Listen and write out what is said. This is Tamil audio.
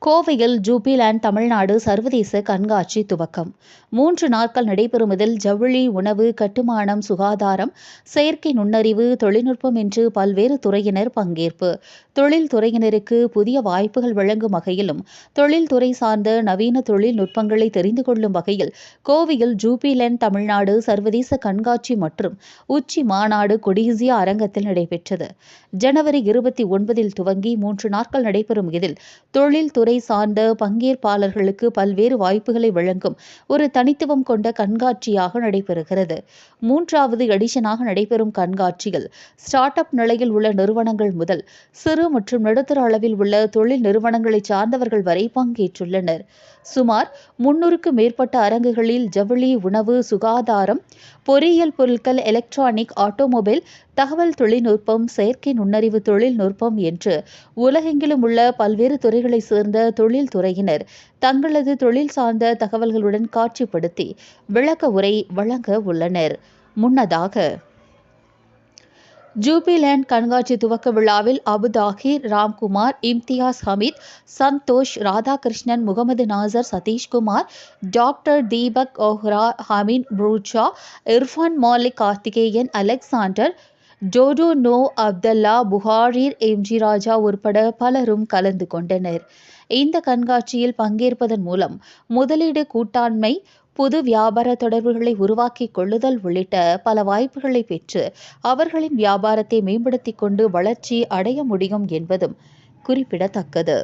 கோவையில் ஜூபிலேண்ட் தமிழ்நாடு சர்வதேச கண்காட்சி துவக்கம். 3 நாட்கள் நடைபெறும் இதில் ஜவுளி, உணவு, கட்டுமானம், சுகாதாரம், செயற்கை நுண்ணறிவு, தொழில்நுட்பம் என்று பல்வேறு துறையினர் பங்கேற்பு. தொழில்துறையினருக்கு புதிய வாய்ப்புகள் வழங்கும் வகையிலும், தொழில்துறை சார்ந்த நவீன தொழில்நுட்பங்களை தெரிந்து கொள்ளும் வகையில் கோவையில் ஜூபிலேண்ட் தமிழ்நாடு சர்வதேச கண்காட்சி மற்றும் உச்சி மாநாடு கொடிசியா அரங்கத்தில் நடைபெற்றது. ஜனவரி 29 துவங்கி 3 நாட்கள் நடைபெறும் இதில் தொழில்துறை சார்ந்த பங்கேற்பாளர்களுக்கு பல்வேறு வாய்ப்புகளை வழங்கும் ஒரு தனித்துவம் கொண்ட கண்காட்சியாக நடைபெறுகிறது. 3வது எடிஷனாக நடைபெறும் கண்காட்சியில் ஸ்டார்ட் அப் நிலையில் உள்ள நிறுவனங்கள் முதல் சிறு மற்றும் நடுத்தர அளவில் உள்ள தொழில் நிறுவனங்களை சார்ந்தவர்கள் வரை பங்கேற்றுள்ளனர். சுமார் 300க்கும் மேற்பட்ட அரங்குகளில் ஜவுளி, உணவு, சுகாதாரம், பொறியியல் பொருட்கள், எலக்ட்ரானிக், ஆட்டோமொபைல், தகவல் தொழில்நுட்பம், செயற்கை நுண்ணறிவு தொழில்நுட்பம் என்று உலகெங்கிலும் உள்ள பல்வேறு துறைகளைச் சேர்ந்த தொழில்துறையினர் தங்களது தொழில் சார்ந்த தகவல்களுடன் காட்சிப்படுத்தி விளக்க உரை வழங்க உள்ளனர். முன்னதாக ஜூபிலேண்ட் கண்காட்சி துவக்க விழாவில் அபுதாஹிர், ராம்குமார், இம்தியாஸ் ஹமீத், சந்தோஷ், ராதாகிருஷ்ணன், முகமது நாசர், சதீஷ்குமார், டாக்டர் தீபக் ஓஹ்ரா, ஹமீன் ப்ரூச்சா, இர்ஃபான் மாலிக், கார்த்திகேயன், அலெக்சாண்டர், டோடோ நோ, அப்தல்லா, புகாரிர், எம்ஜி ராஜா உட்பட பலரும் கலந்து கொண்டனர். இந்த கண்காட்சியில் பங்கேற்பதன் மூலம் முதலீடு, கூட்டாண்மை, புது வியாபார தொடர்புகளை உருவாக்கிக் கொள்ளுதல் உள்ளிட்ட பல வாய்ப்புகளை பெற்று அவர்களின் வியாபாரத்தை மேம்படுத்திக் கொண்டு வளர்ச்சி அடைய முடியும் என்பதும் குறிப்பிடத்தக்கது.